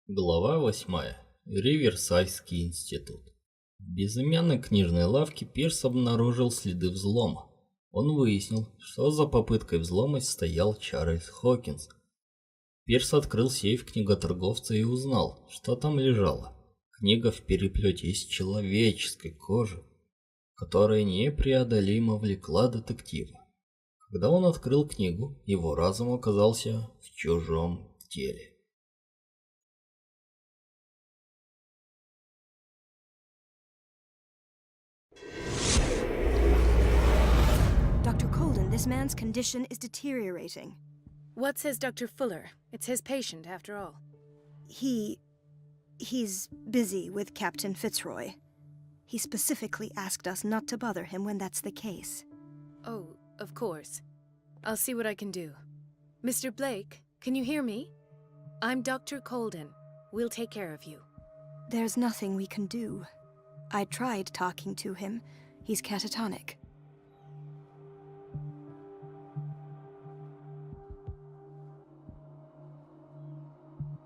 Глава 8. Риверсайдский институт. В безымянной книжной лавке Пирс обнаружил следы взлома. Он выяснил, что за попыткой взлома стоял Чарльз Хокинс. Пирс открыл сейф книготорговца и узнал, что там лежало. Книга в переплете из человеческой кожи, которая непреодолимо влекла детектива. Когда он открыл книгу, его разум оказался в чужом теле. Dr. Colden, this man's condition is deteriorating. What says Dr. Fuller? It's his patient, after all. He's busy with Captain Fitzroy. He specifically asked us not to bother him when that's the case. Oh, of course. I'll see what I can do. Mr. Blake, can you hear me? I'm Dr. Colden. We'll take care of you. There's nothing we can do. I tried talking to him. He's catatonic.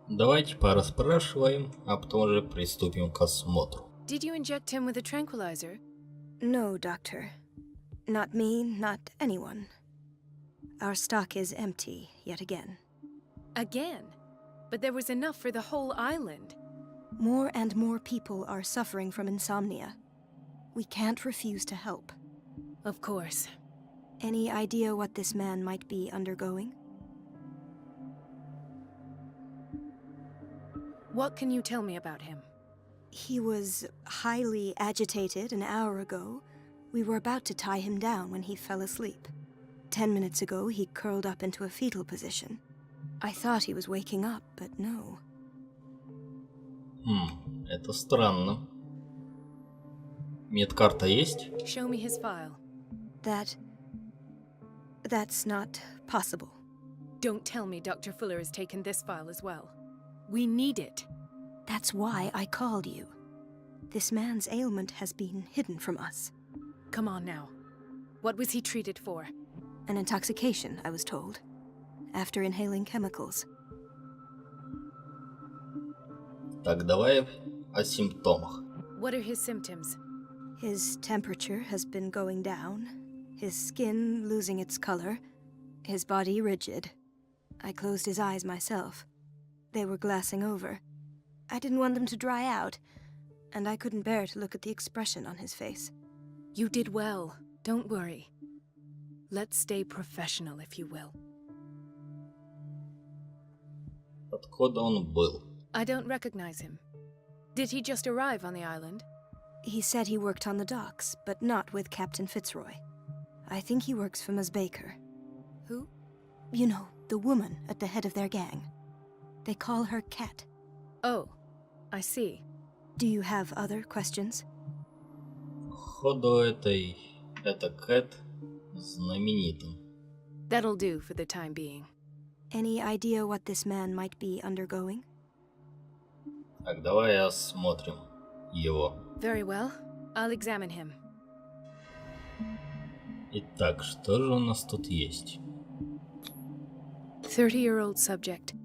Давайте пораспрашиваем, а потом уже приступим к осмотру. Did you inject him with a tranquilizer? No, Doctor. Not me, not anyone. Our stock is empty, yet again. Again? But there was enough for the whole island. More and more people are suffering from insomnia. We can't refuse to help. Of course. Any idea what this man might be undergoing? What can you tell me about him? He was highly agitated an hour ago. We were about to tie him down when he fell asleep. 10 minutes ago, he curled up into a fetal position. I thought he was waking up, but no. Это странно. Медкарта есть? Show me his file. That's not possible. Don't tell me Dr. Fuller has taken this file as well. We need it. That's why I called you. This man's ailment has been hidden from us. Come on now. What was he treated for? An intoxication, I was told. After inhaling chemicals. Так, давай о симптомах. What are his symptoms? His temperature has been going down. His skin losing its color. His body rigid. I closed his eyes myself. They were glassing over. I didn't want them to dry out, and I couldn't bear to look at the expression on his face. You did well. Don't worry. Let's stay professional, if you will. Откуда он был? I don't recognize him. Did he just arrive on the island? He said he worked on the docks, but not with Captain Fitzroy. I think he works for Ms. Baker. Who? You know, the woman at the head of their gang. They call her Cat. Oh, I see. Do you have other questions? Походу это Кэт знаменитым. That'll do for the time being. Any idea what this man might be undergoing? Так, давай осмотрим его. Very well. I'll examine him. Итак, что же у нас тут есть? 30-year-old subject.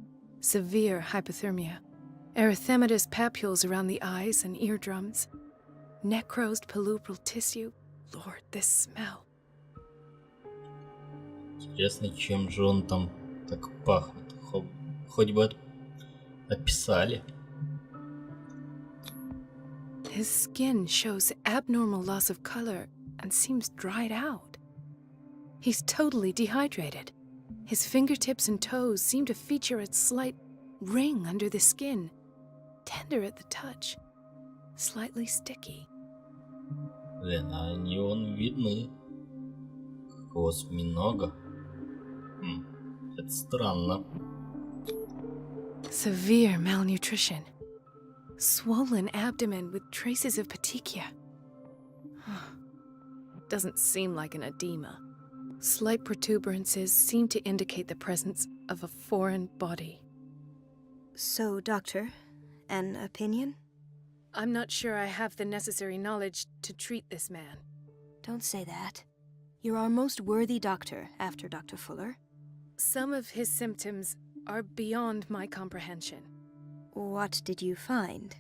Severe hypothermia. Erythematous papules around the eyes and eardrums. Necrosed palpebral tissue. Lord, this smell. Интересно, чем же он там так пахнет? Хоть бы описали. His skin shows abnormal loss of color and seems dried out. He's totally dehydrated. His fingertips and toes seem to feature a slight ring under the skin, tender at the touch, slightly sticky. Блин, они вон видны. Как у осьминога. Это странно. Severe malnutrition. Swollen abdomen with traces of petechia. Doesn't seem like an edema. Slight protuberances seem to indicate the presence of a foreign body. So, Doctor, an opinion? I'm not sure I have the necessary knowledge to treat this man. Don't say that. You're our most worthy doctor after Dr. Fuller. Some of his symptoms are beyond my comprehension. What did you find?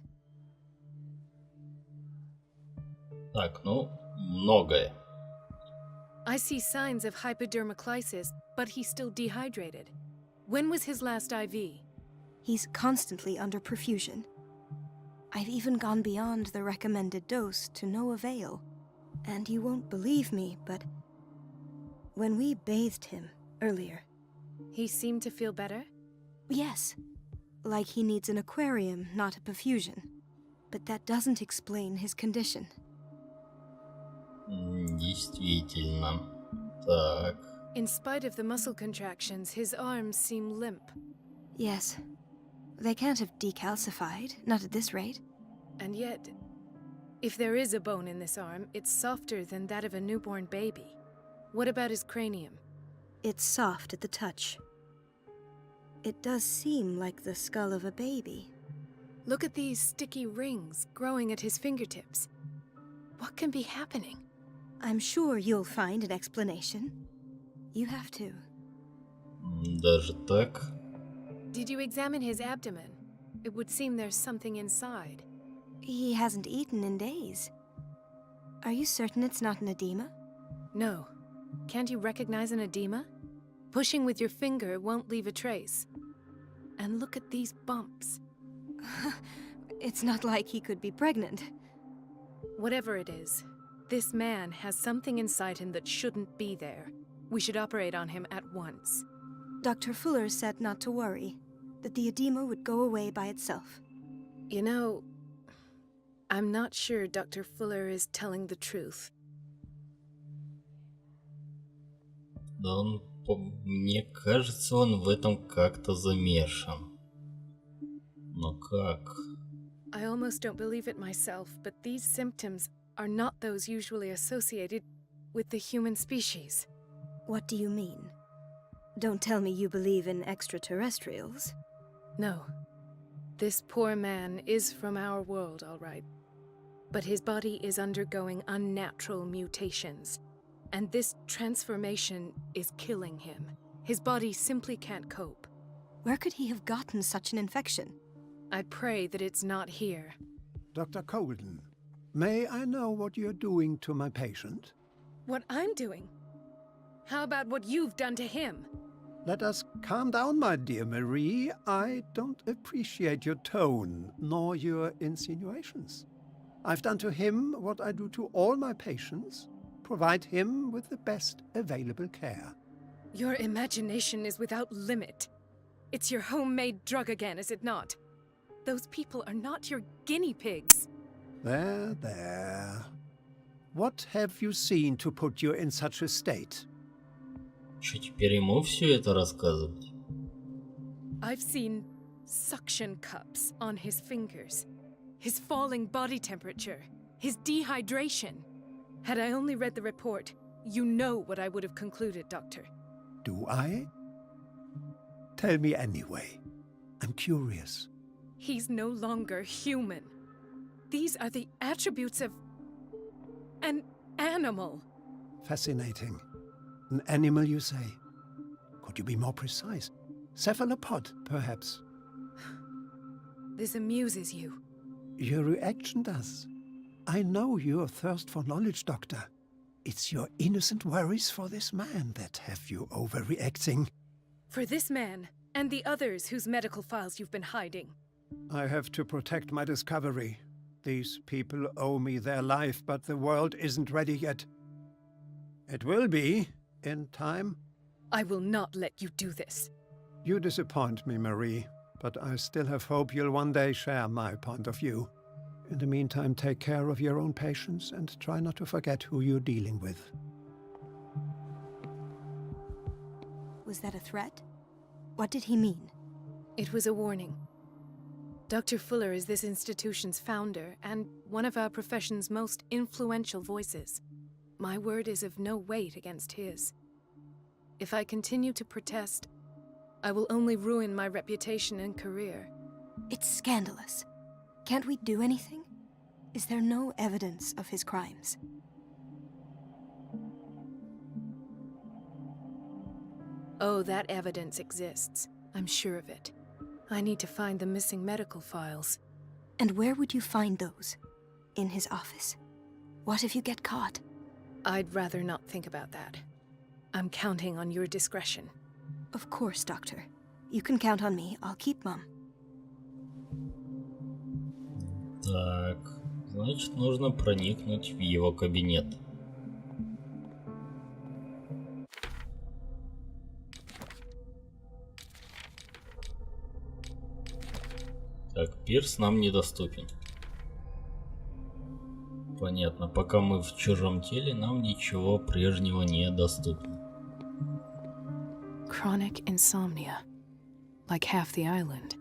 Так, ну, многое. I see signs of hypodermoclysis, but he's still dehydrated. When was his last IV? He's constantly under perfusion. I've even gone beyond the recommended dose to no avail. And you won't believe me, but when we bathed him earlier... He seemed to feel better? Yes, like he needs an aquarium, not a perfusion. But that doesn't explain his condition. Действительно. Так. In spite of the muscle contractions, his arms seem limp. Yes. They can't have decalcified, not at this rate. And yet, if there is a bone in this arm, it's softer than that of a newborn baby. What about his cranium? It's soft at the touch. It does seem like the skull of a baby. Look at these sticky rings growing at his fingertips. What can be happening? I'm sure you'll find an explanation. You have to. Даже так? Did you examine his abdomen? It would seem there's something inside. He hasn't eaten in days. Are you certain it's not an edema? No. Can't you recognize an edema? Pushing with your finger won't leave a trace. And look at these bumps. It's not like he could be pregnant. Whatever it is, this man has something inside him that shouldn't be there. We should operate on him at once. Dr. Fuller said not to worry, that the edema would go away by itself. You know, I'm not sure Dr. Fuller is telling the truth. Да он, мне кажется, он в этом как-то замешан. Но как? I almost don't believe it myself, but these symptoms are not those usually associated with the human species. What do you mean? Don't tell me you believe in extraterrestrials. No. This poor man is from our world, all right. But his body is undergoing unnatural mutations. And this transformation is killing him. His body simply can't cope. Where could he have gotten such an infection? I pray that it's not here. Dr. Colden, may I know what you're doing to my patient? What I'm doing? How about what you've done to him? Let us calm down, my dear Marie. I don't appreciate your tone, nor your insinuations. I've done to him what I do to all my patients. Provide him with the best available care. Your imagination is without limit. It's your homemade drug again, is it not? Those people are not your guinea pigs. There, there. What have you seen to put you in such a state? Что, теперь ему все это рассказывать? I've seen suction cups on his fingers, his falling body temperature, his dehydration. Had I only read the report, you know what I would have concluded, Doctor. Do I? Tell me anyway. I'm curious. He's no longer human. These are the attributes of an animal. Fascinating. An animal, you say? Could you be more precise? Cephalopod, perhaps? This amuses you. Your reaction does. I know your thirst for knowledge, Doctor. It's your innocent worries for this man that have you overreacting. For this man, and the others whose medical files you've been hiding. I have to protect my discovery. These people owe me their life, but the world isn't ready yet. It will be, in time. I will not let you do this. You disappoint me, Marie, but I still have hope you'll one day share my point of view. In the meantime, take care of your own patients and try not to forget who you're dealing with. Was that a threat? What did he mean? It was a warning. Dr. Fuller is this institution's founder and one of our profession's most influential voices. My word is of no weight against his. If I continue to protest, I will only ruin my reputation and career. It's scandalous. Can't we do anything? Is there no evidence of his crimes? Oh, that evidence exists. I'm sure of it. I need to find the missing medical files. And where would you find those? In his office? What if you get caught? I'd rather not think about that. I'm counting on your discretion. Of course, Doctor. You can count on me. I'll keep Mum. Так, значит, нужно проникнуть в его кабинет. Так, Пирс нам недоступен. Понятно, пока мы в чужом теле, нам ничего прежнего не доступно. Chronic insomnia. Like half the island.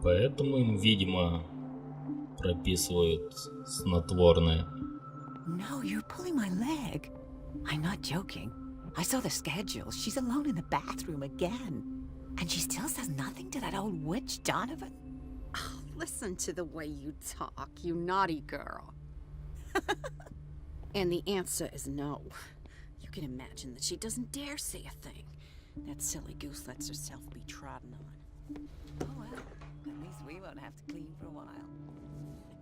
Поэтому им, видимо, прописывают снотворное. No, you're pulling my leg. I'm not joking. I saw the schedule. She's alone in the bathroom again. And she still says nothing to that old witch, Donovan? Oh, listen to the way you talk, you naughty girl. And the answer is no. You can imagine that she doesn't dare say a thing. That silly goose lets herself be trodden on. Oh well, at least we won't have to clean for a while.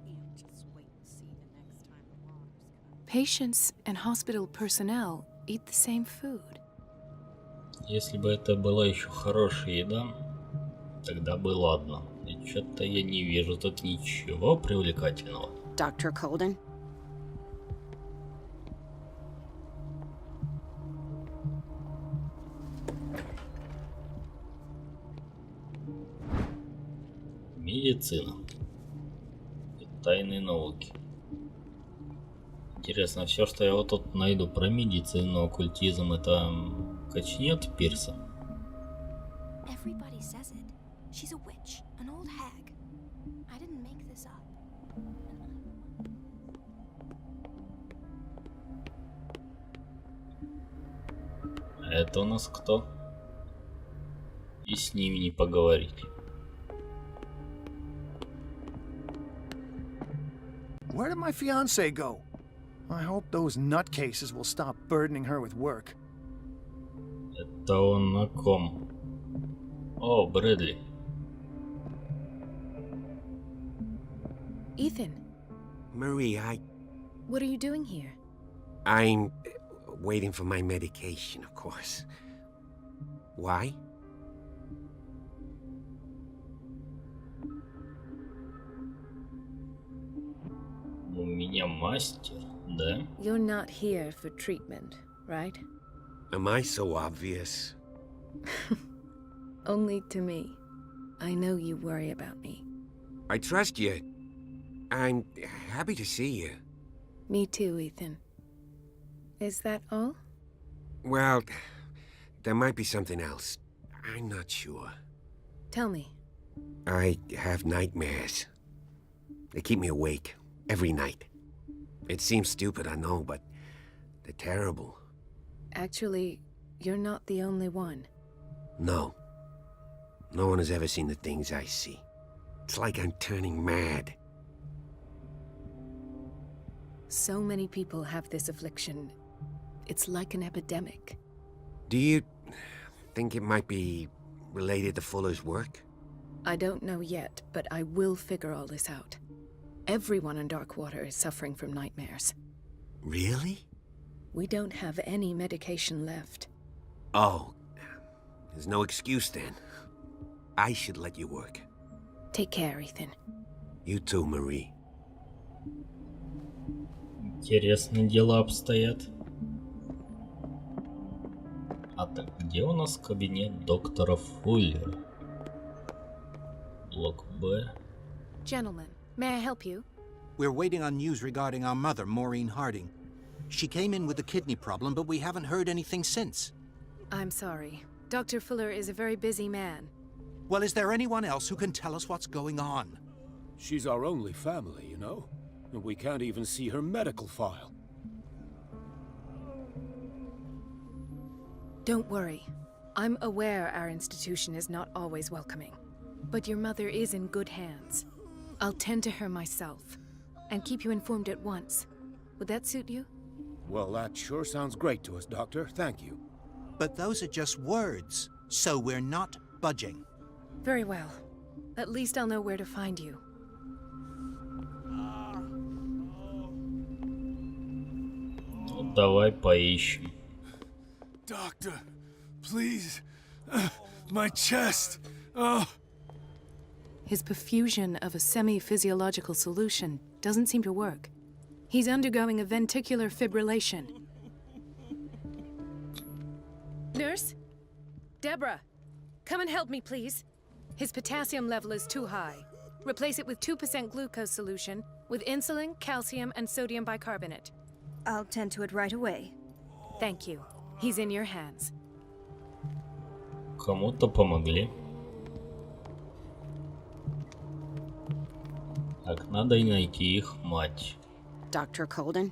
Yeah, just wait and see the next time the water's come. Patients and hospital personnel eat the same food. Если бы это была еще хорошая еда, тогда бы ладно. И что-то я не вижу тут ничего привлекательного. Dr. Colden? Медицина и тайные науки. Интересно, все, что я вот тут найду про медицину, оккультизм, это качнет Пирса? Everybody says it. She's a witch, an old hag. I didn't make this up. А это у нас кто? И с ними не поговорить. Where did my fiancée go? I hope those nutcases will stop burdening her with work. Это он на ком? О, Брэдли. Ethan, Marie, what are you doing here? I'm waiting for my medication, of course. Why? У меня мастер, да? You're not here for treatment, right? Am I so obvious? Only to me. I know you worry about me. I trust you. I'm happy to see you. Me too, Ethan. Is that all? Well, there might be something else. I'm not sure. Tell me. I have nightmares. They keep me awake every night. It seems stupid, I know, but they're terrible. Actually, you're not the only one. No. No one has ever seen the things I see. It's like I'm turning mad. So many people have this affliction. It's like an epidemic. Do you think it might be related to Fuller's work? I don't know yet, but I will figure all this out. Everyone in Darkwater is suffering from nightmares. Really? We don't have any medication left. Oh, there's no excuse then. I should let you work. Take care, Ethan. You too, Marie. Интересно дела обстоят. А так, где у нас кабинет доктора Фуллера? Блок Б. Gentlemen, may I help you? We're waiting on news regarding our mother, Maureen Harding. She came in with a kidney problem, but we haven't heard anything since. I'm sorry. Dr. Fuller is a very busy man. Well, is there anyone else who can tell us what's going on? She's our only family, you know? And we can't even see her medical file. Don't worry. I'm aware our institution is not always welcoming. But your mother is in good hands. I'll tend to her myself, and keep you informed at once. Would that suit you? Well, that sure sounds great to us, Doctor. Thank you. But those are just words, so we're not budging. Very well. At least I'll know where to find you. Ну, давай поищем. Doctor, please. My chest. His perfusion of a semi-physiological solution doesn't seem to work. He's undergoing a ventricular fibrillation. Nurse? Deborah, come and help me, please. His potassium level is too high. Replace it with 2% glucose solution with insulin, calcium, and sodium bicarbonate. I'll tend to it right away. Thank you. He's in your hands. Кому-то помогли. Так, надо и найти их мать. Dr. Colden?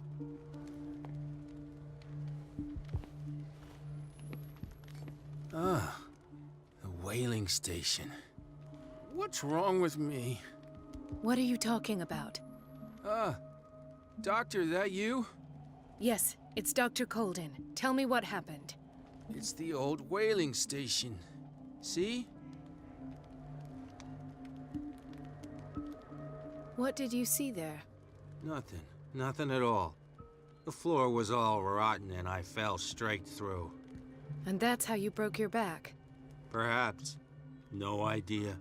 Ah, the whaling station. What's wrong with me? What are you talking about? Doctor, that you? Yes, it's Dr. Colden. Tell me what happened. It's the old whaling station. See? What did you see there? Nothing. Nothing at all. The floor was all rotten and I fell straight through. And that's how you broke your back? Perhaps. No idea.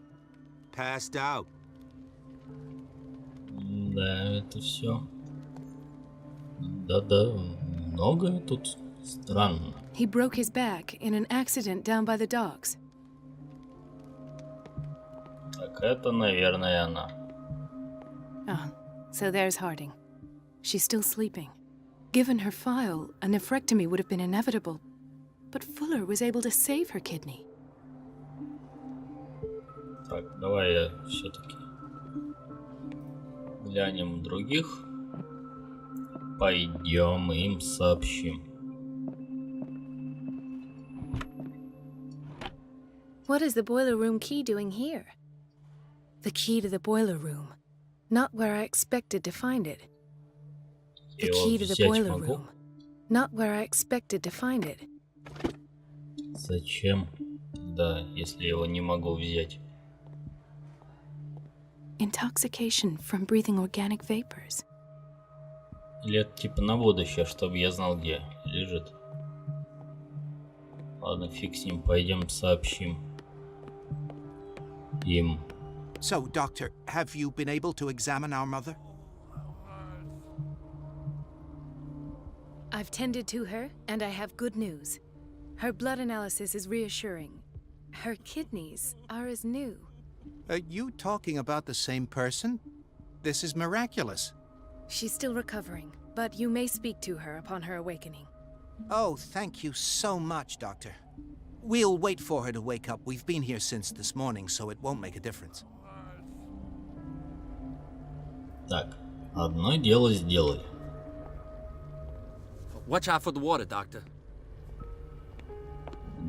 Passed out. Да, это все. Да-да, многое тут странно. He broke his back in an accident down by the docks. Так, это, наверное, она. Ah, so there's Harding. She's still sleeping. Given her file, a nephrectomy would have been inevitable. But Fuller was able to save her kidney. Так, давай я все-таки глянем других. Пойдем им сообщим. What is the boiler room key doing here? The key to the boiler room. Not where I expected to find it. The key to the boiler room. Not where I expected to find it. Зачем? Да, если я его не могу взять. Intoxication from breathing organic vapors. Или это типа на будущее, чтобы я знал, где лежит. Ладно, фиг с ним, пойдем сообщим им. So, Doctor, have you been able to examine our mother? I've tended to her, and I have good news. Her blood analysis is reassuring. Her kidneys are as new. Are you talking about the same person? This is miraculous. She's still recovering, but you may speak to her upon her awakening. Oh, thank you so much, Doctor. We'll wait for her to wake up. We've been here since this morning, so it won't make a difference. Так, одно дело сделали. Watch out for the water, Doctor.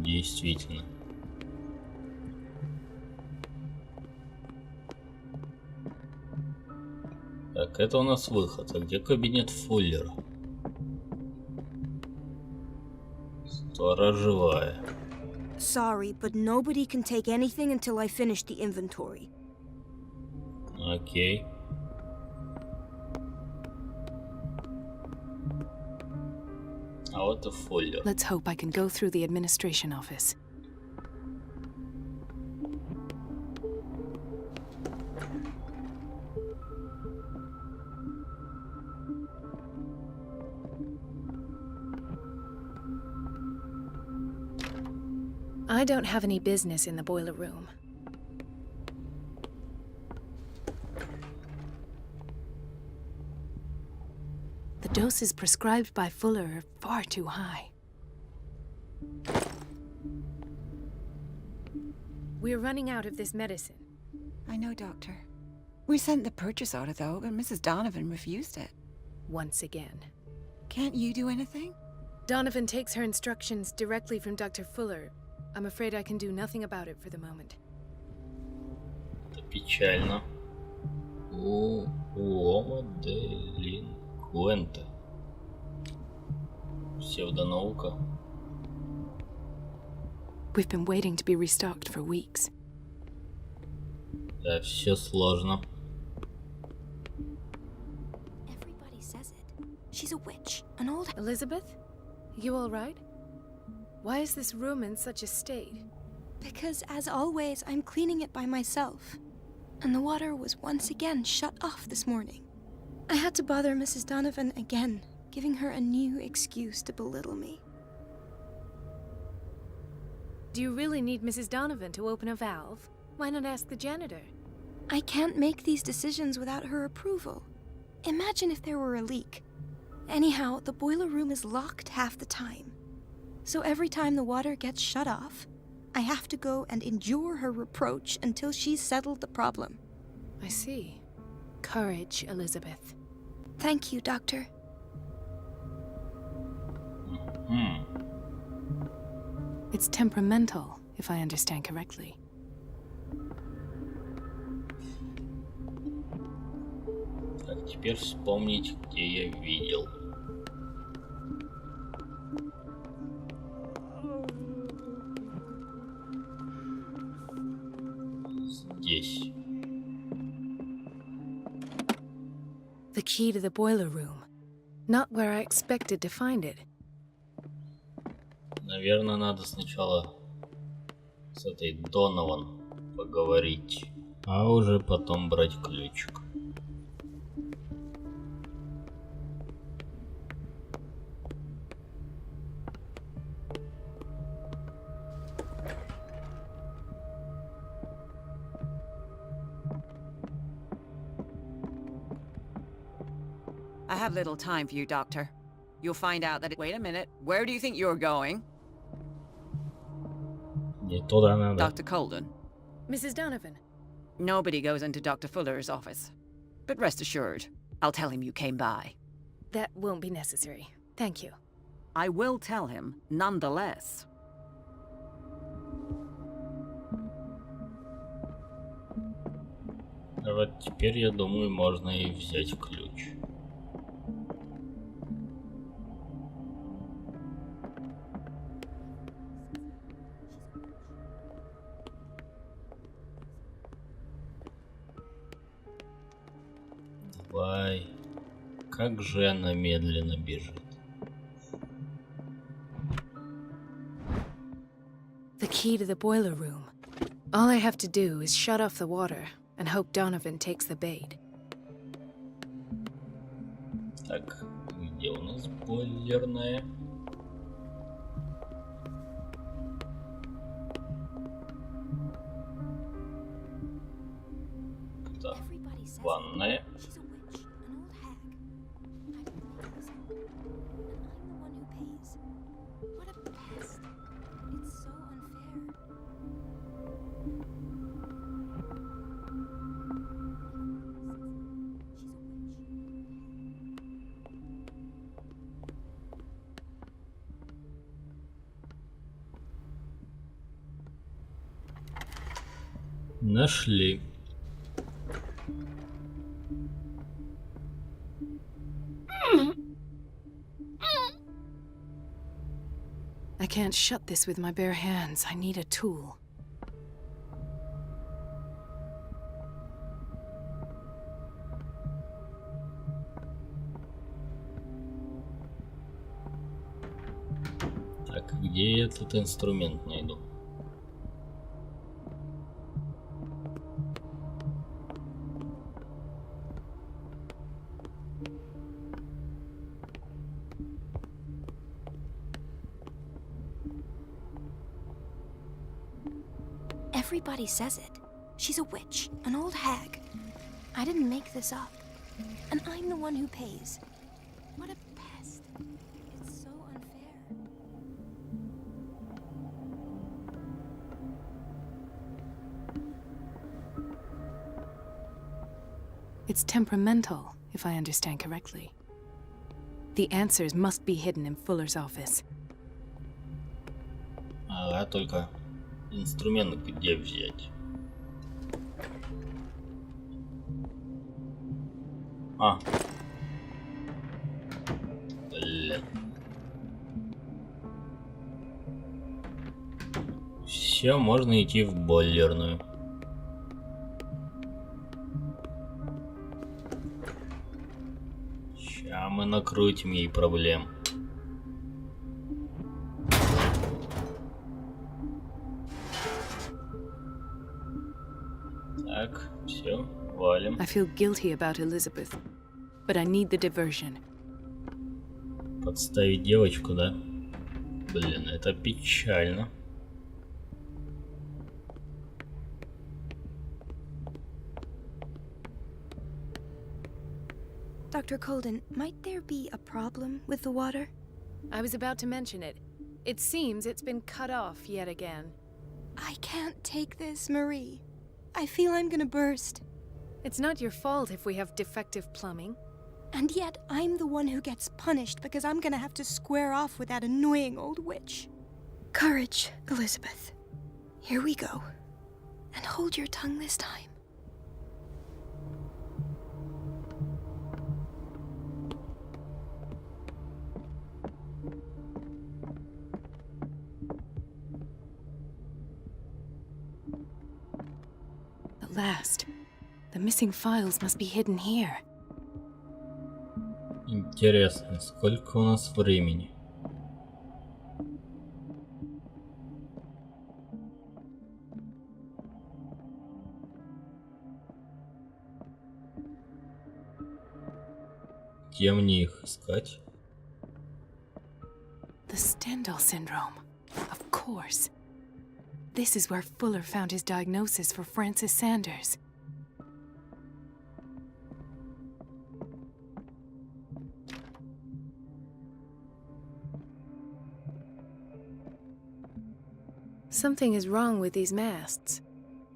Действительно. Так, это у нас выход. А где кабинет Фуллера? Сторожевая. Sorry, but nobody can take anything until I finish the inventory. Окей. А вот и Фуллер. Let's hope I can go through the administration office. I don't have any business in the boiler room. The doses prescribed by Fuller are far too high. We're running out of this medicine. I know, Doctor. We sent the purchase order, though, and Mrs. Donovan refused it. Once again. Can't you do anything? Donovan takes her instructions directly from Dr. Fuller. I'm afraid I can do nothing about it for the moment. Это печально. Уома делинкуэнте. Псевдонаука. We've been waiting to be restocked for weeks. Да, все сложно. Everybody says it. She's a witch, an old... Elizabeth? You all right? Why is this room in such a state? Because, as always, I'm cleaning it by myself. And the water was once again shut off this morning. I had to bother Mrs. Donovan again, giving her a new excuse to belittle me. Do you really need Mrs. Donovan to open a valve? Why not ask the janitor? I can't make these decisions without her approval. Imagine if there were a leak. Anyhow, the boiler room is locked half the time. So every time the water gets shut off, I have to go and endure her reproach until she's settled the problem. I see. Courage, Elizabeth. Thank you, Doctor. It's temperamental, if I understand correctly. Так, теперь вспомнить, где я видел. Здесь. The key to the boiler room. Not where I expected to find it. Наверное, надо сначала с этой Донован поговорить, а уже потом брать ключик. I have little time for you, Doctor. You'll find out that Wait a minute. Where do you think you're going? Не туда надо. Dr. Colden. Mrs. Donovan. Nobody goes into Dr. Fuller's office. But rest assured, I'll tell him you came by. That won't be necessary. Thank you. I will tell him, nonetheless. А вот теперь, я думаю, можно и взять ключ. Давай. Как же она медленно бежит. The key to the boiler room. All I have to do is shut off the water and hope Donovan takes the bait. Так, где у нас бойлерная? Так, ванная. She's a witch, an old hag. I didn't make this up, and I'm the one who pays. What a pest. It's so unfair. Нашли. I can't shut this with my bare hands. I need a tool. Так, где я этот инструмент найду? Everybody says it. She's a witch, an old hag. I didn't make this up. And I'm the one who pays. What a pest. It's so unfair. It's temperamental, if I understand correctly. The answers must be hidden in Fuller's office. Ага, только инструмент где взять? А. Блин. Все, можно идти в бойлерную. Ща мы накрутим ей проблем. Так, все, валим. I feel guilty about Elizabeth, but I need the diversion. Подставить девочку, да? Блин, это печально. Dr. Colden, might there be a problem with the water? I was about to mention it. It seems it's been cut off yet again. I can't take this, Marie. I feel I'm gonna burst. It's not your fault if we have defective plumbing. And yet, I'm the one who gets punished because I'm gonna have to square off with that annoying old witch. Courage, Elizabeth. Here we go. And hold your tongue this time. At last. The missing files must be hidden here. Интересно, сколько у нас времени? Где мне их искать? The Stendhal syndrome. Of course. This is where Fuller found his diagnosis for Francis Sanders. Something is wrong with these masts.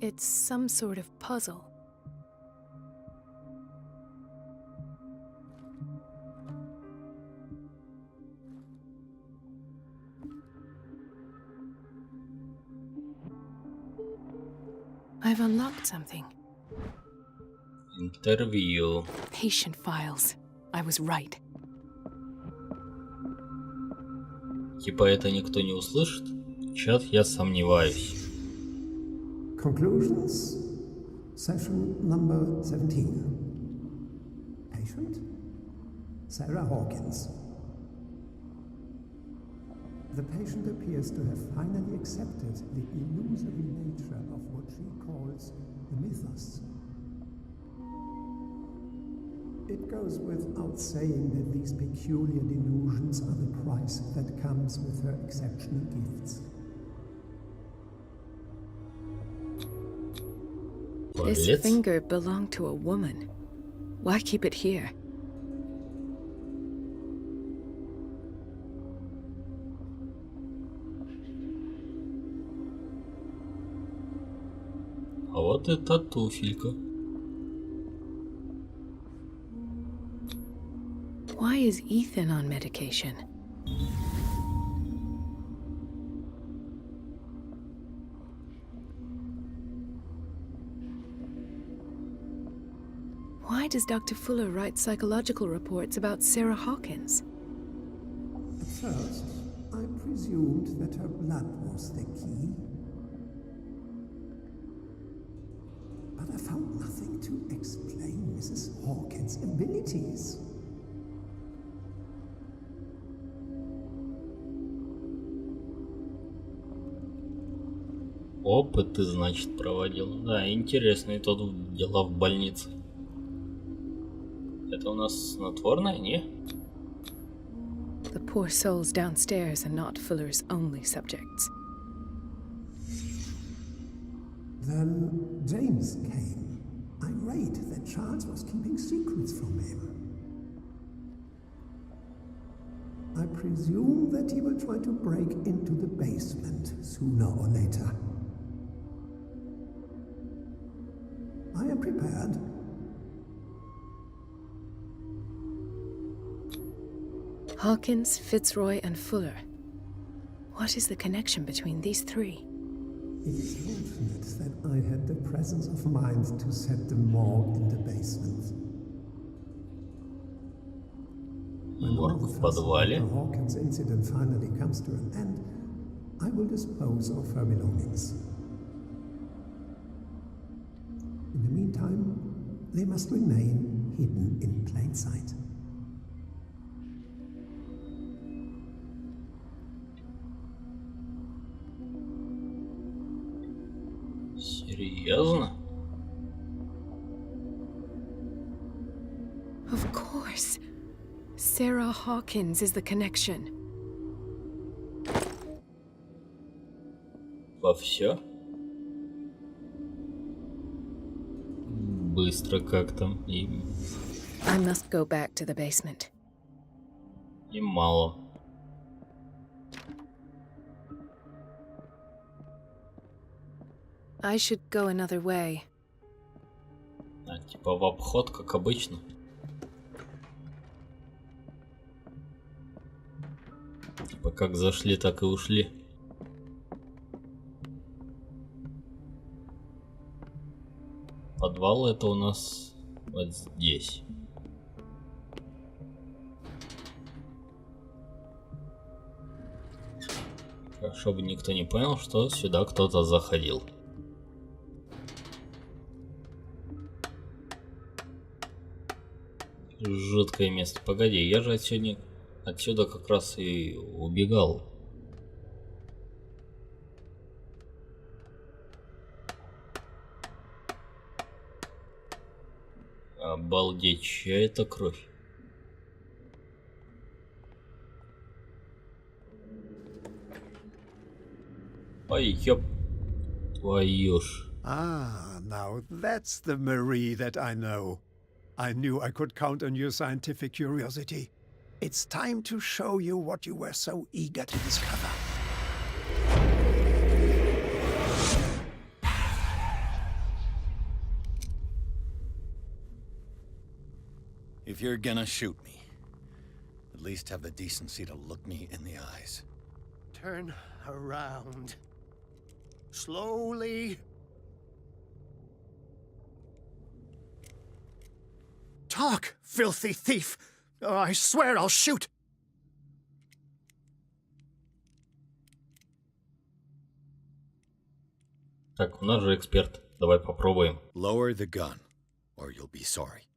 It's some sort of puzzle. I've unlocked something. Интервью. Patient files. I was right. Типа это никто не услышит? Чат, я сомневаюсь. Conclusions. Session number 17. Patient? Sarah Hawkins. The patient appears to have finally accepted the illusory nature of what she calls the mythos. It goes without saying that these peculiar delusions are the price that comes with her exceptional gifts. This finger belonged to a woman. Why keep it here? А вот это туфелька. Why is Ethan on medication? Why does Dr. Fuller write psychological reports about Sarah Hawkins? At first, I presumed that her blood was the key. But I found nothing to explain Mrs. Hawkins' abilities. Опыт ты, значит, проводил. Да, интересные тут дела в больнице. Это у нас снотворное, не? The poor souls downstairs are not Fuller's only subjects. Then James came, irate that Charles was keeping secrets from him. I presume that he will try to break into the basement sooner or later. I am prepared. Hawkins, Fitzroy, and Fuller. What is the connection between these three? It is fortunate that I had the presence of mind to set them all in the basement. When Вор all the в fuss подвале. about the Hawkins incident finally comes to an end, I will dispose of her belongings. In the meantime, they must remain hidden in plain sight. Серьезно? Of course. Sarah Hawkins is the connection. Во все? Быстро как-то I must go back to the basement. и мало. I should go another way. Типа в обход, как обычно. Типа как зашли, так и ушли. Подвал это у нас вот здесь. Чтобы никто не понял, что сюда кто-то заходил. Жуткое место. Погоди, я же отсюда как раз и убегал. Обалдеть, чья это кровь? Ой, ёп твою ж. Ah, now that's the Marie that I know. I knew I could count on your scientific curiosity. It's time to show you what you were so eager to discover. If you're gonna shoot me, at least have the decency to look me in the eyes. Turn around. Slowly. Talk, filthy thief! Oh, I swear I'll shoot! Так, у нас же эксперт. Давай попробуем. Lower the gun, or you'll be sorry.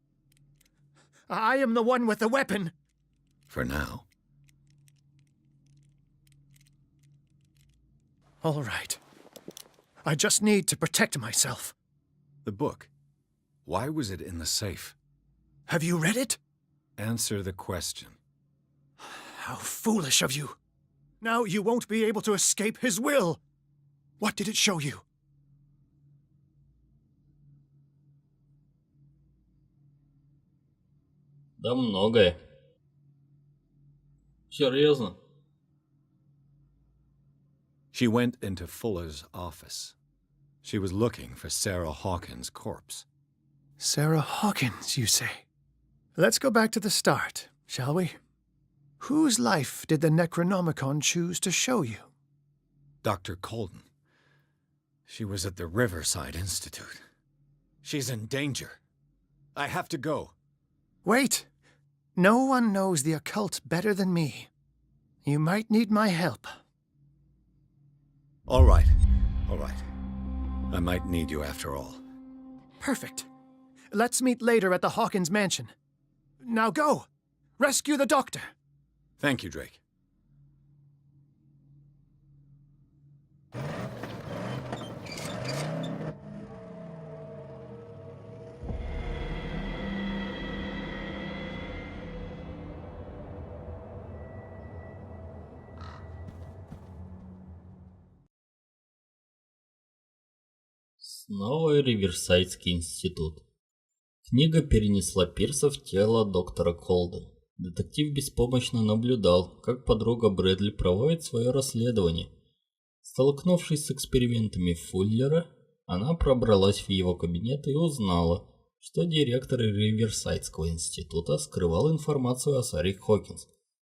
I am the one with the weapon. For now. All right. I just need to protect myself. The book. Why was it in the safe? Have you read it? Answer the question. How foolish of you. Now you won't be able to escape his will. What did it show you? Да многое. Серьезно? She went into Fuller's office. She was looking for Sarah Hawkins' corpse. Sarah Hawkins, you say? Let's go back to the start, shall we? Whose life did the Necronomicon choose to show you? Dr. Colden. She was at the Riverside Institute. She's in danger. I have to go. Wait. No one knows the occult better than me. You might need my help. All right. All right. I might need you after all. Perfect. Let's meet later at the Hawkins mansion. Now go! Rescue the doctor! Thank you, Drake. Снова Риверсайдский институт. Книга перенесла Пирса в тело доктора Колдена. Детектив беспомощно наблюдал, как подруга Брэдли проводит свое расследование. Столкнувшись с экспериментами Фуллера, она пробралась в его кабинет и узнала, что директор Риверсайдского института скрывал информацию о Саре Хокинс,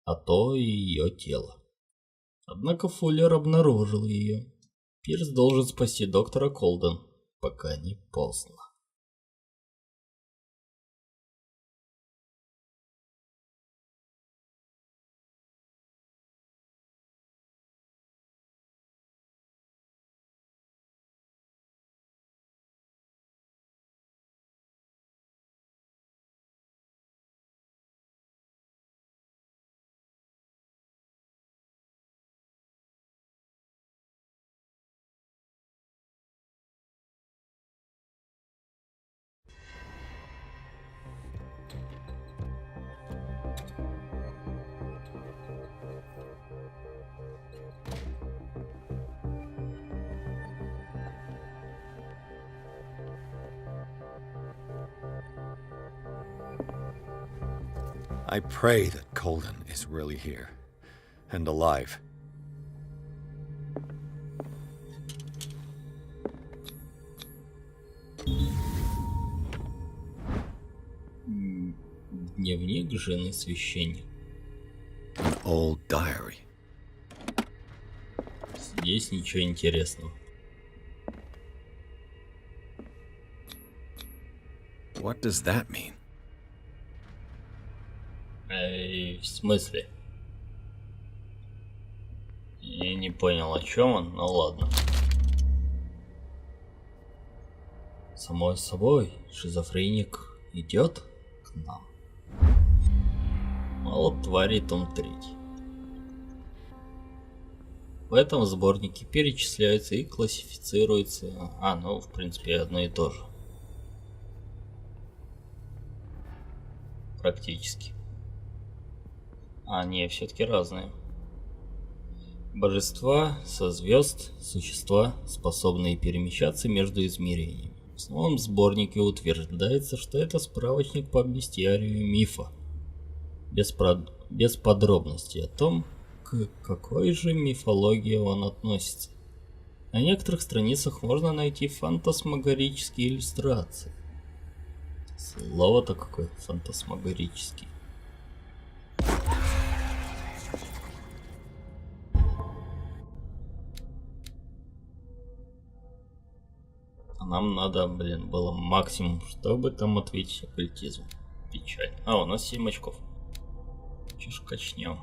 а то и ее тело. Однако Фуллер обнаружил ее. Пирс должен спасти доктора Колдена, пока не поздно. I pray that Colden is really here and alive. Дневник жены священника. An old diary. Здесь ничего интересного. What does that mean? В смысле? Я не понял, о чем он, но ладно. Само собой, шизофреник идет к нам. Мало тварей, том 3. В этом сборнике перечисляются и классифицируются... ну, в принципе, одно и то же. Практически. Не, все-таки разные. Божества со звезд, существа, способные перемещаться между измерениями. В новом сборнике утверждается, что это справочник по бестиарию мифа. Без подробностей о том, к какой же мифологии он относится. На некоторых страницах можно найти фантасмагорические иллюстрации. Слово-то какое фантасмагорический. Нам надо, было максимум, чтобы там ответить оккультизм. Печаль. У нас 7 очков. Чушь качнем.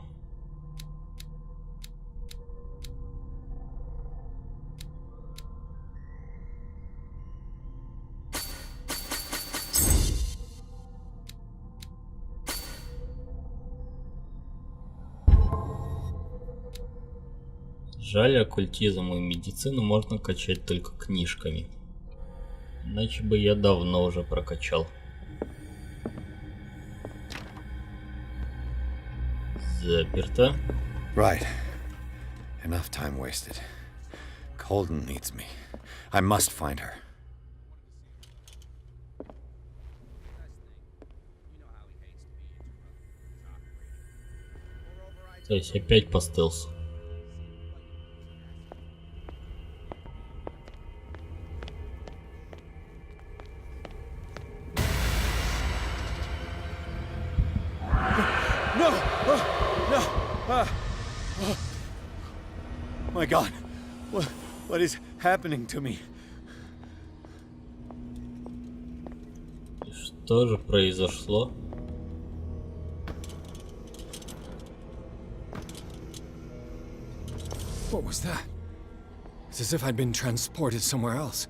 Жаль, оккультизм и медицину можно качать только книжками. Иначе бы я давно уже прокачал. Заперто. Right. Enough time wasted. Colden needs me. I must find her. То есть опять по стелсу. My God, what is happening to me? Что же произошло? What was that? It's as if I'd been transported somewhere else.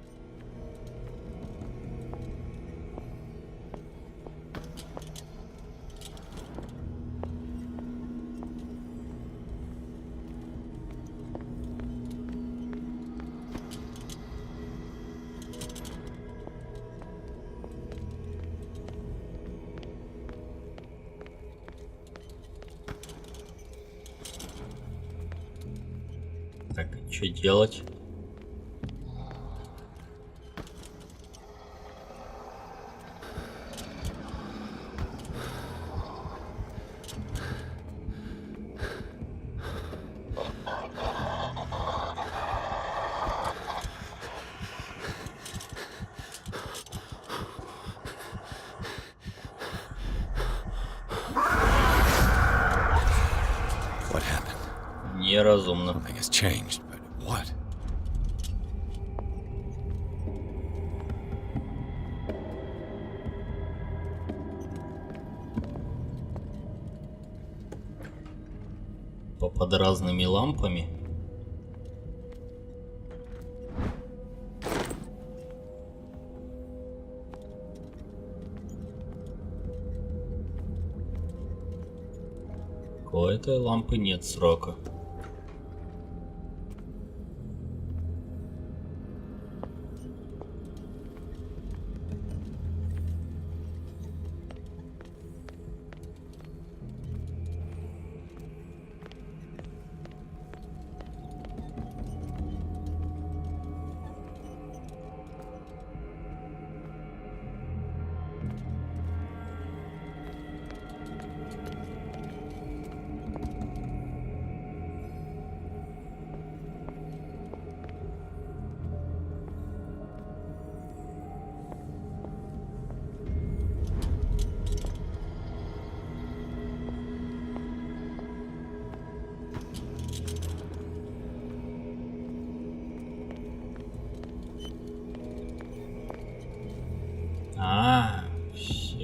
Так, что делать? What happened? Неразумно. Something has changed, but what? Под разными лампами. У этой лампы нет срока.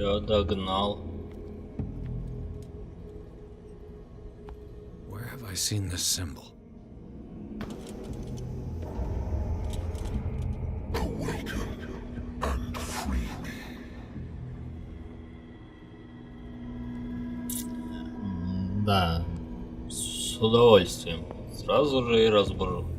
Все, догнал. Where have I seen this symbol? Да, с удовольствием. Сразу же и разбужу.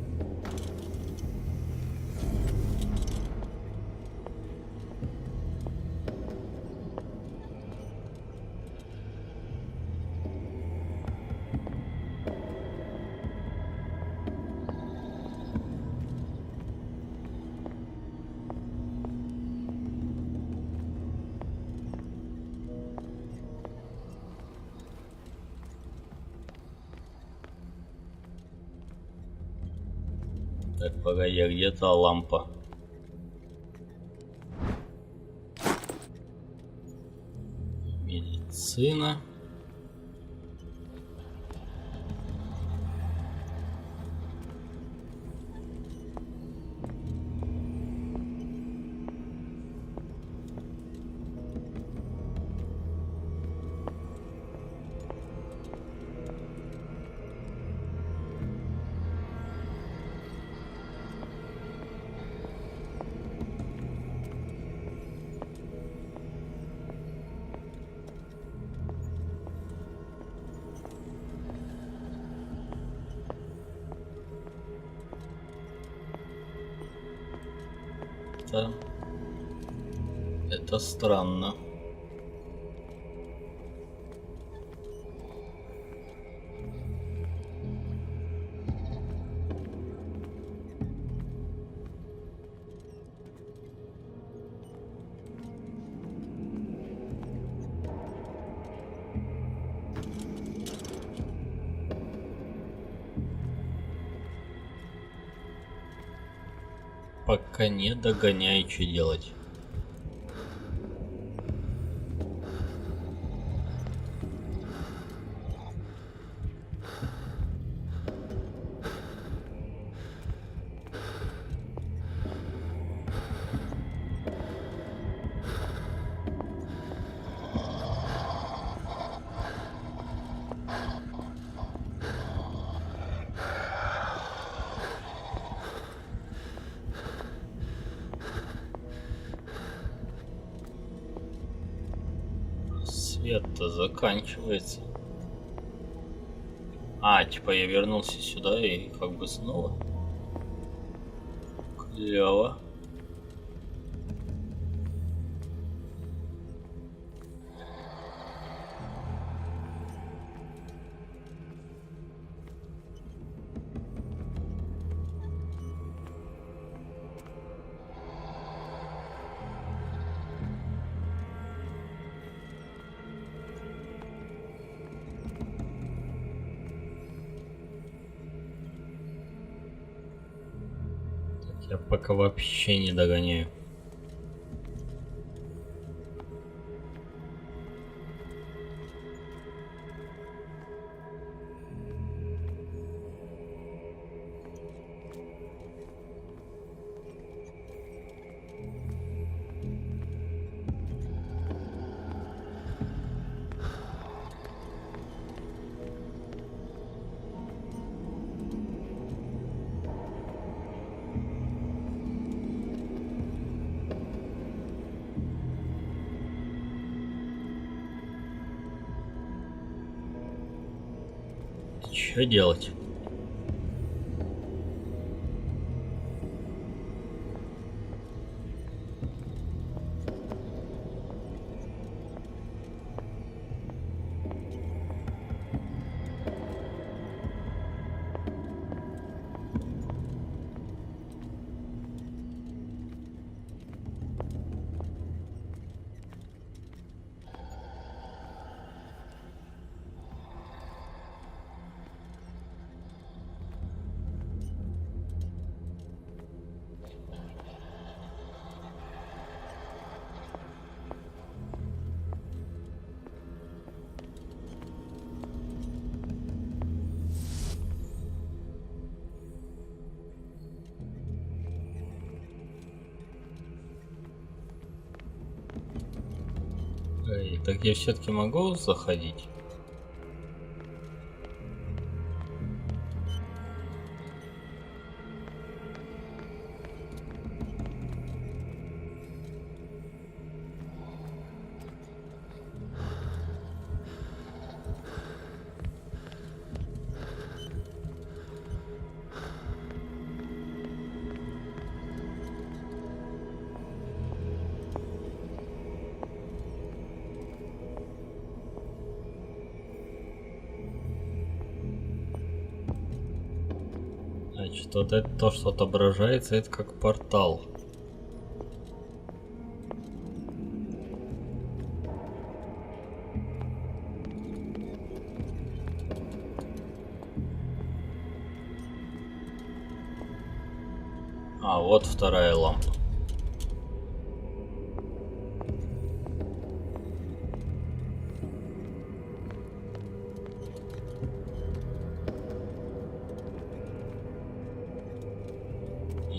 Так, погоди, а где-то лампа. Медицина. Это странно. Пока не догоняю, что делать. Свет-то заканчивается. А, типа я вернулся сюда и как бы снова. Клево. Я пока вообще не догоняю. Что делать? Так я все-таки могу заходить? Значит, вот это то, что отображается, это как портал. А, вот вторая лампа.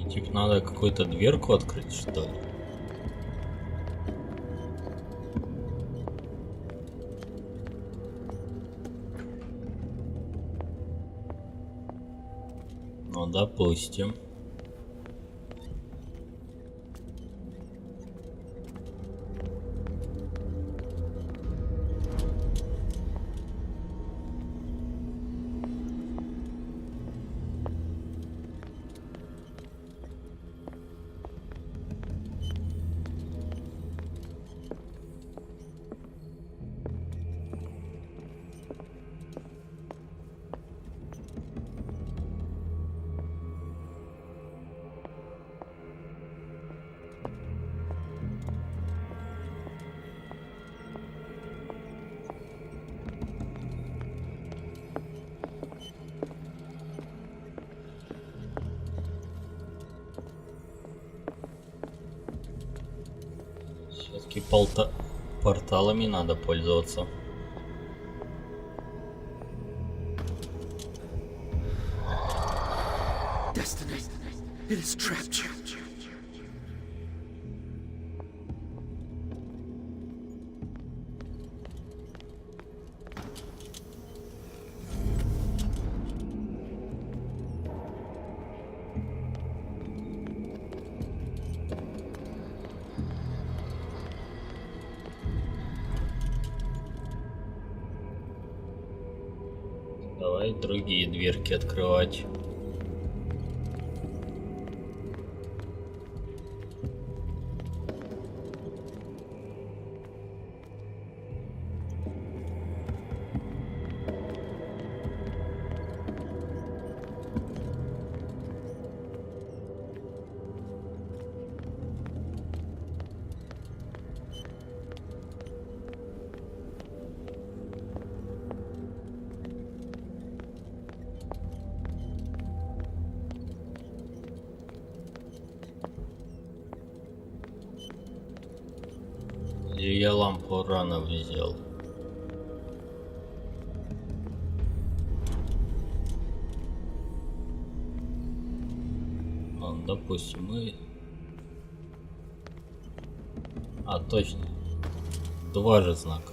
Типа надо какую-то дверку открыть, что ли? Ну, допустим. Все-таки порталами надо пользоваться. Destiny, it has trapped you. Давай другие дверки открывать. И я лампу рано взял. Допустим, мы... А, точно. Два же знака.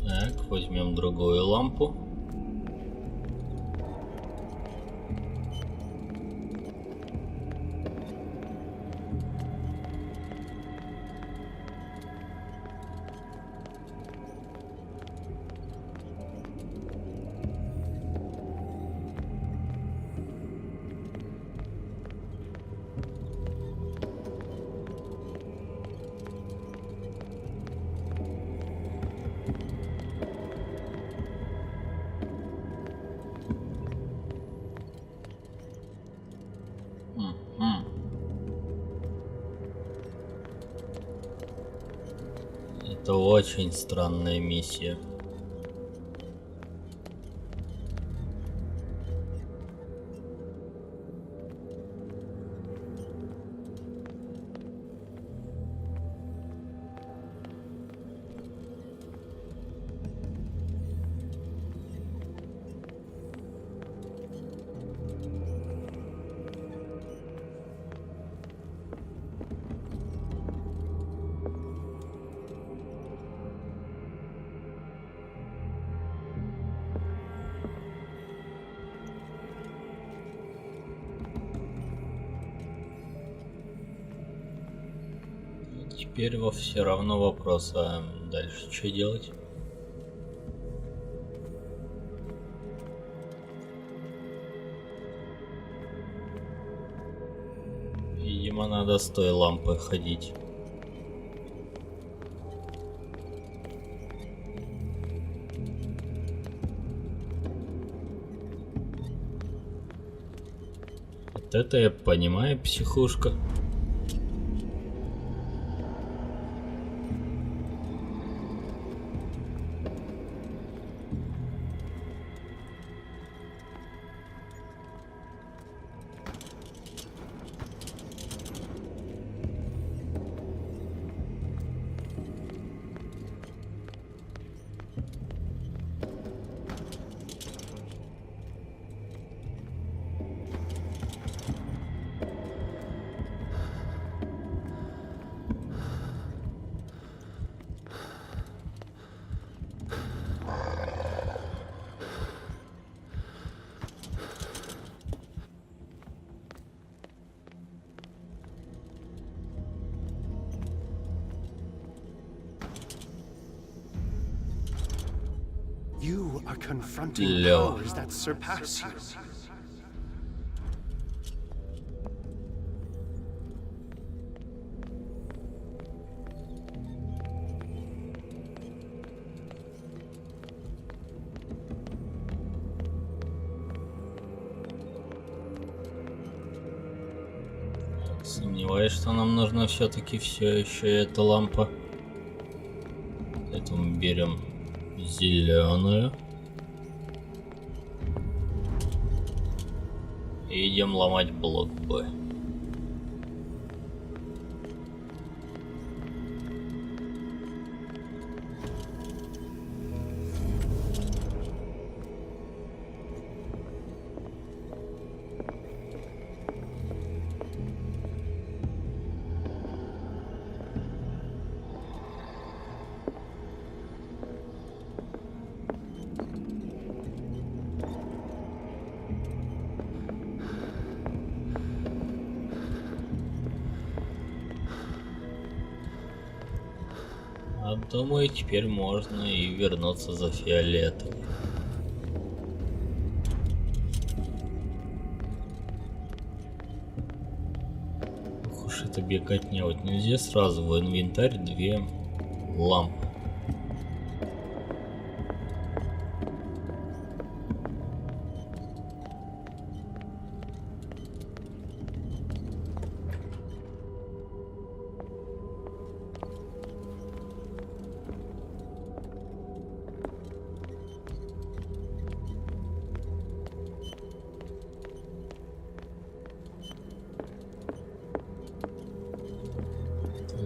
Так, возьмем другую лампу. Это очень странная миссия. Теперь все равно вопрос, а дальше что делать? Видимо, надо с той лампой ходить. Вот это я понимаю, психушка. You are confronting powers that surpass you. Сомневаюсь, что нам нужна все-таки все еще эта лампа. Поэтому берем зеленую и идем ломать блок Б. Думаю, теперь можно и вернуться за фиолетовым. Ох уж это беготня, вот нельзя сразу в инвентарь две лампы.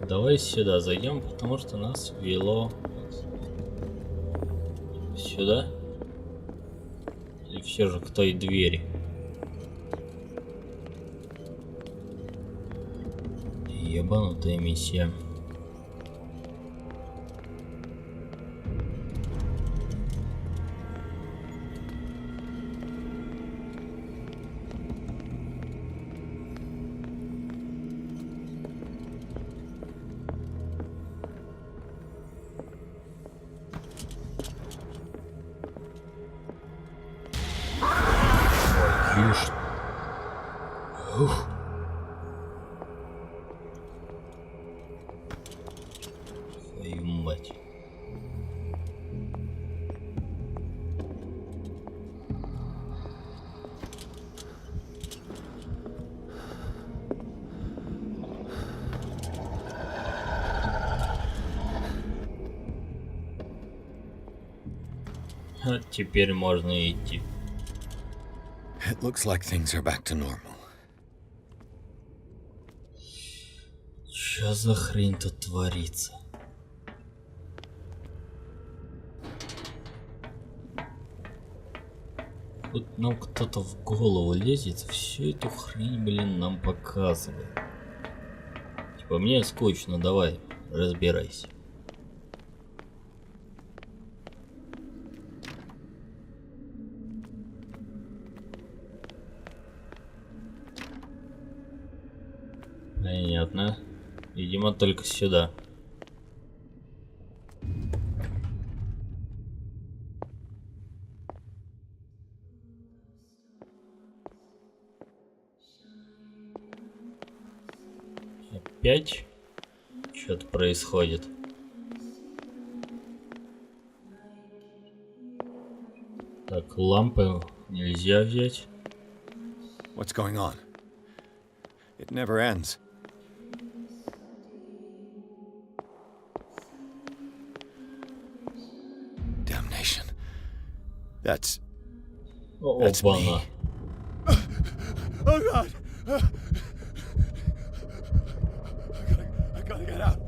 Давай сюда зайдем, потому что нас вело сюда. Или все же к той двери. Ебанутая миссия. Теперь можно идти. It looks like things are back to normal. Чё за хрень тут творится? Вот нам кто-то в голову лезет, всю эту хрень, блин, нам показывает. Типа, мне скучно, давай, разбирайся. Понятно. Видимо, только сюда. Опять что-то происходит. Так, лампы нельзя взять. What's going on? It never ends. Damnation. That's Опа-на. me. Oh God! I gotta get out.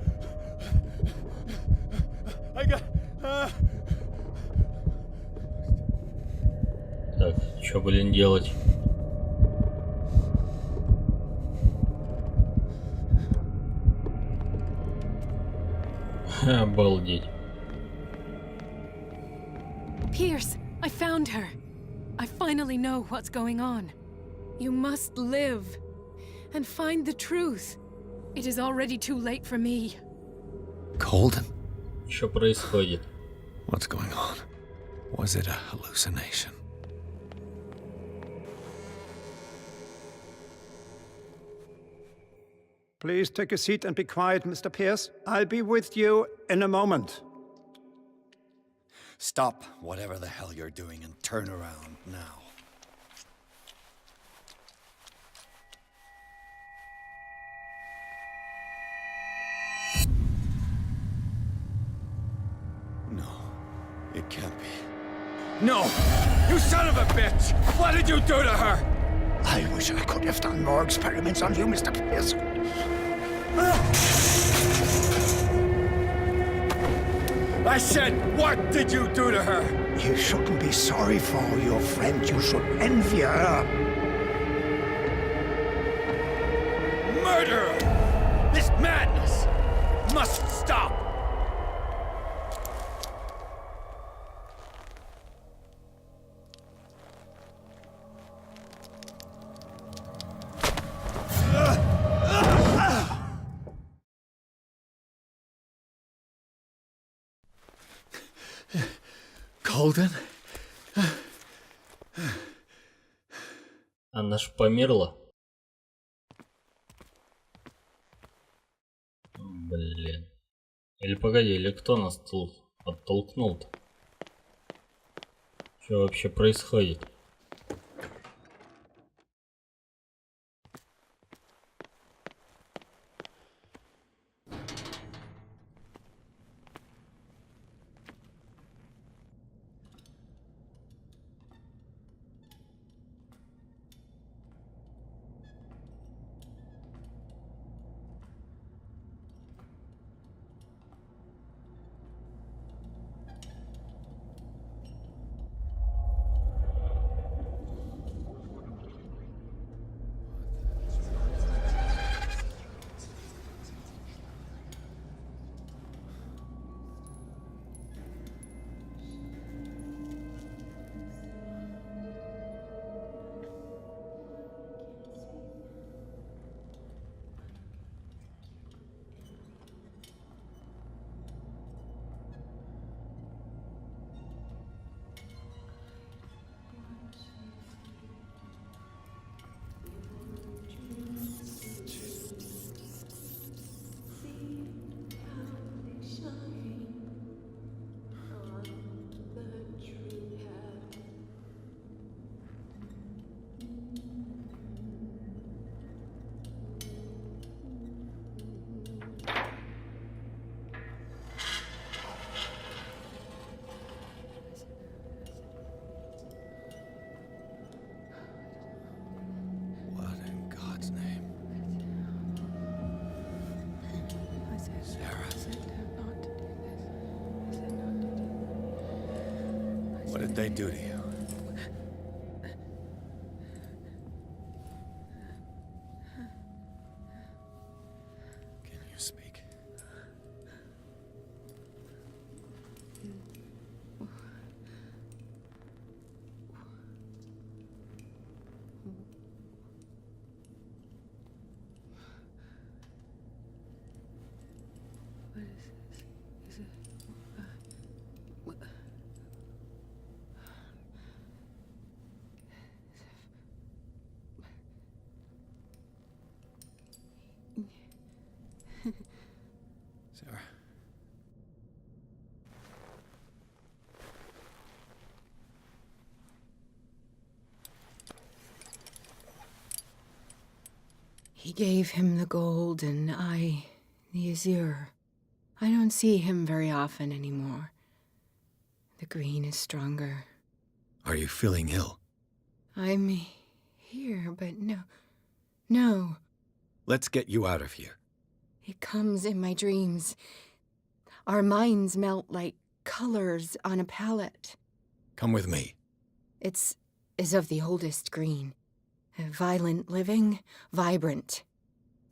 Так, что, блин, делать? Обалдеть. Pierce, I found her. I finally know what's going on. You must live and find the truth. It is already too late for me. Colden? Что происходит? What's going on? Was it a hallucination? Please take a seat and be quiet, Mr. Pierce. I'll be with you in a moment. Stop whatever the hell you're doing and turn around now. No, it can't be. No! You son of a bitch! What did you do to her? I wish I could have done more experiments on you, Mr. Pierce. I said, what did you do to her? You shouldn't be sorry for your friend. You should envy her. Murderer! This madness must stop! Colden? Она ж померла. Блин. Или погоди, или кто нас тут оттолкнул-то? Что вообще происходит? What did they do to you? Can you speak? Sarah. He gave him the gold and I the azure. I don't see him very often anymore. The green is stronger. Are you feeling ill? I'm here, but no. Let's get you out of here. It comes in my dreams. Our minds melt like colors on a palette. Come with me. It's of the oldest green. Violent living, vibrant.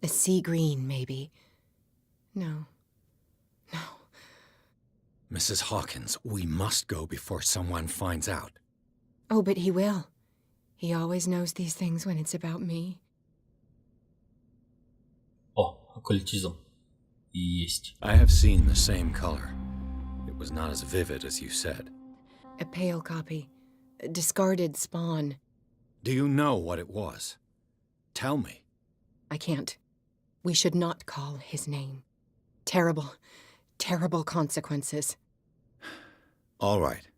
A sea green, maybe. No. Mrs. Hawkins, we must go before someone finds out. Oh, but he will. He always knows these things when it's about me. О, оккультизм. Есть. I have seen the same color. It was not as vivid as you said. A pale copy. A discarded spawn. Do you know what it was? Tell me. I can't. We should not call his name. Terrible consequences. All right.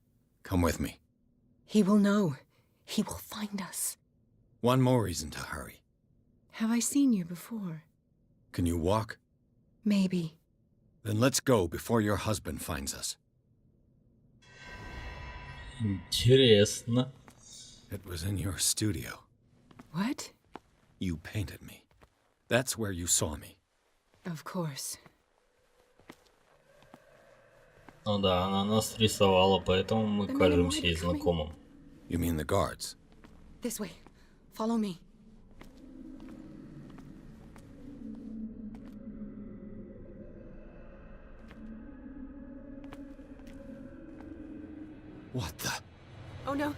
Come with me. He will know. He will find us. One more reason to hurry. Have I seen you before? Can you walk? Maybe. Then let's go before your husband finds us. Интересно. It was in your studio. What? You painted me. That's where you saw me. Of course. Ну да, она нас рисовала, поэтому мы кажемся ей знакомым. You mean the guards? This way. Follow me. What the? Oh no.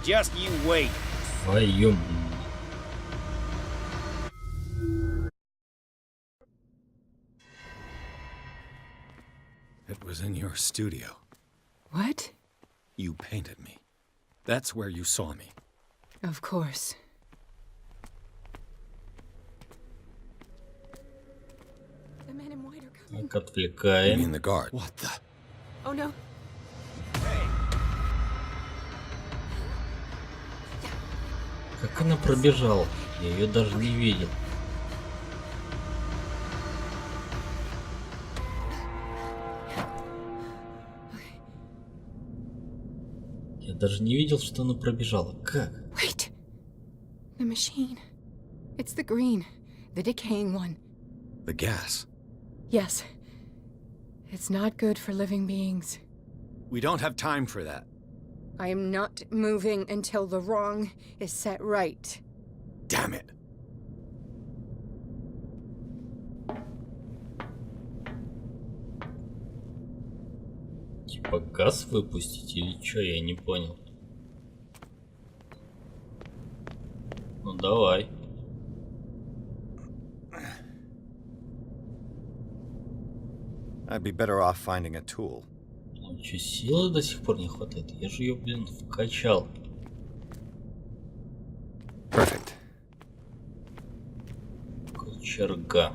Just you wait. Твою. It was in your studio. What? You painted me. That's where you saw me. Of course. The men in white are coming. Так, отвлекаем. You mean the guard? What the? Oh no. Как она пробежала? Я ее даже не видел. Я даже не видел, что она пробежала. Как? Wait. The machine. It's the green. The decaying one. The gas. Yes. It's not good for living beings. We don't have time for that. I am not moving until the wrong is set right. Damn it. Типа газ выпустить или что? Я не понял. Ну давай. I'd be better off finding a tool. Ну что, силы до сих пор не хватает? Я же ее, блин, вкачал. Perfect. Кочерга.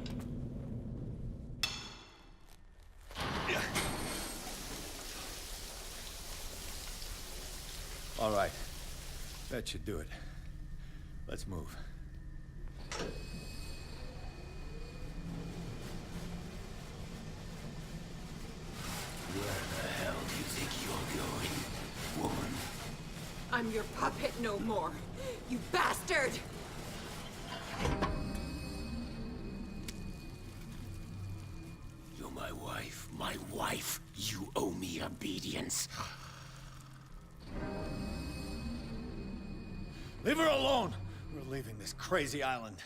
All right. That should do it. Let's move. Where the hell do you think you're going, woman? I'm your puppet no more, you bastard! wife, you owe me obedience. Leave her alone! We're leaving this crazy island.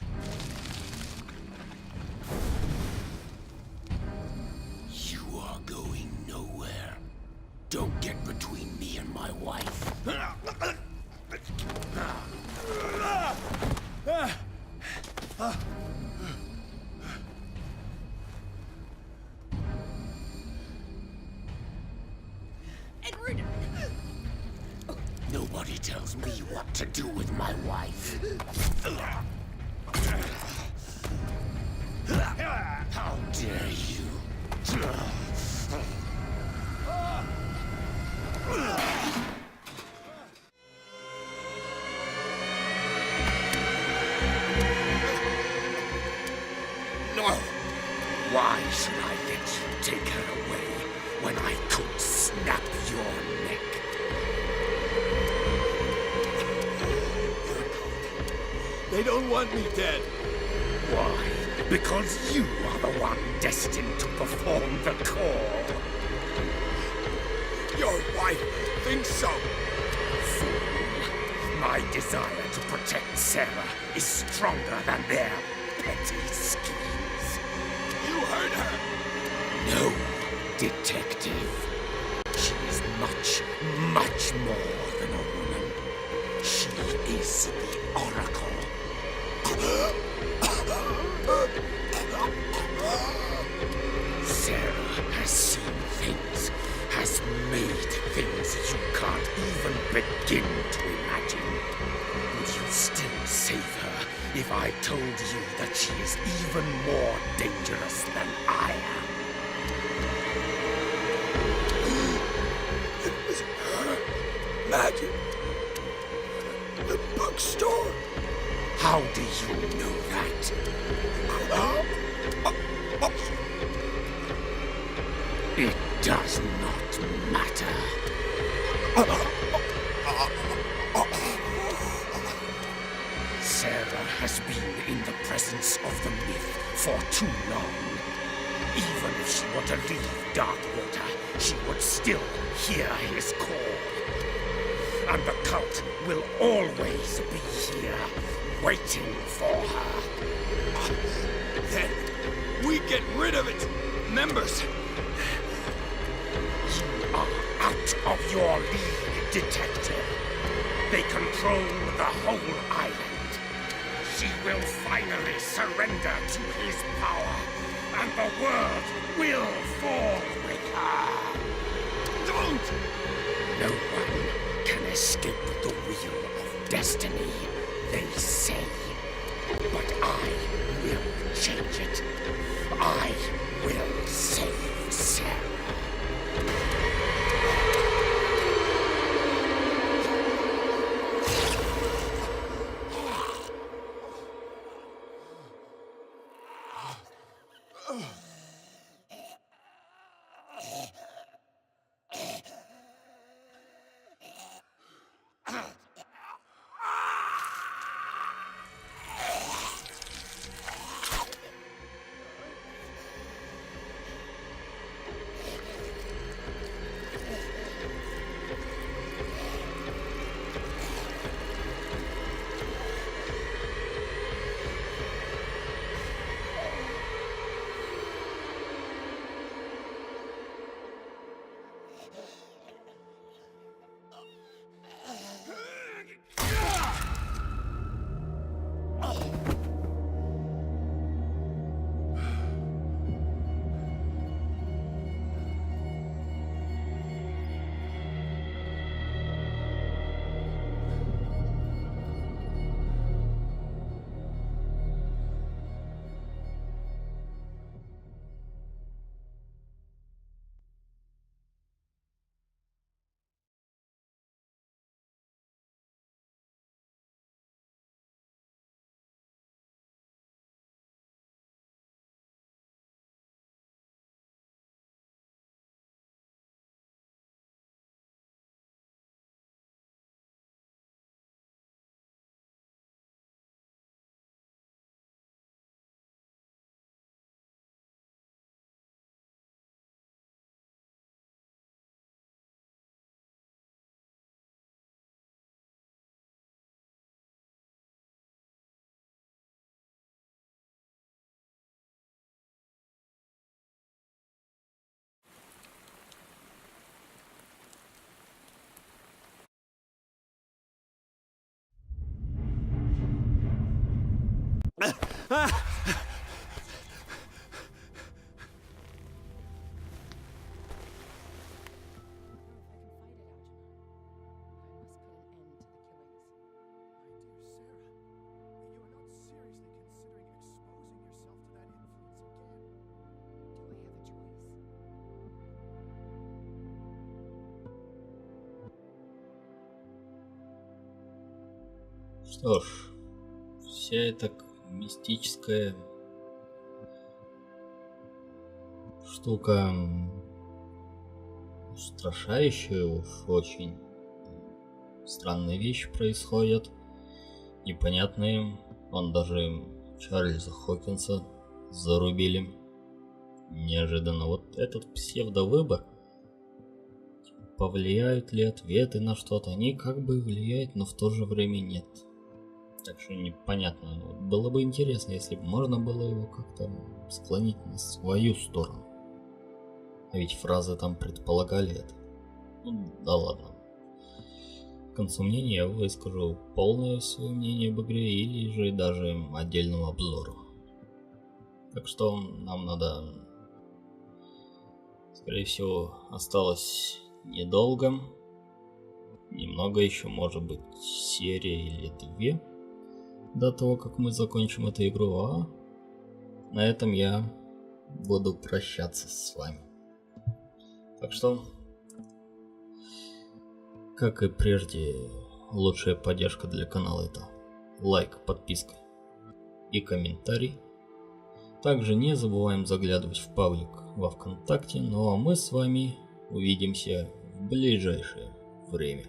You are going nowhere. Don't get between me and my wife. Edward! Nobody tells me what to do with my wife. How dare you? No! Why should I let you take her away when I could snap your neck? They don't want me dead. Why? Because you are the one destined to perform the call. Your wife thinks so. Fool. My desire to protect Sarah is stronger than their petty schemes. You heard her. No, detective. She is much, much more than a woman. She is the Oracle. Sarah has seen things, has made things you can't even begin to imagine. Would you still save her if I told you that she is even more dangerous than I am? It was her magic. The bookstore. How do you know that? It does not matter. Sarah has been in the presence of the myth for too long. Even if she were to leave Darkwater, she would still hear his call. And the cult will always be here, waiting for her. Then we get rid of its members. You are out of your league, detective. They control the whole island. She will finally surrender to his power, and the world will fall with her. Don't! No one can escape the wheel of destiny, they say. But I will change it. I will save Sarah. Что ж, вся эта мистическая штука устрашающая, уж очень странные вещи происходят, непонятные. Он даже Чарльза Хокинса зарубили неожиданно. Вот этот псевдовыбор, повлияют ли ответы на что-то, они как бы влияют, но в то же время нет. Так что непонятно. Было бы интересно, если бы можно было его как-то склонить на свою сторону. А ведь фразы там предполагали это. Ну, да ладно. К концу мнения я выскажу полное свое мнение об игре или же даже отдельному обзору. Так что нам надо... Скорее всего, осталось недолго. Немного еще, может быть, серия или две до того, как мы закончим эту игру, а на этом я буду прощаться с вами. Так что, как и прежде, лучшая поддержка для канала — это лайк, подписка и комментарий. Также не забываем заглядывать в паблик во ВКонтакте, ну а мы с вами увидимся в ближайшее время.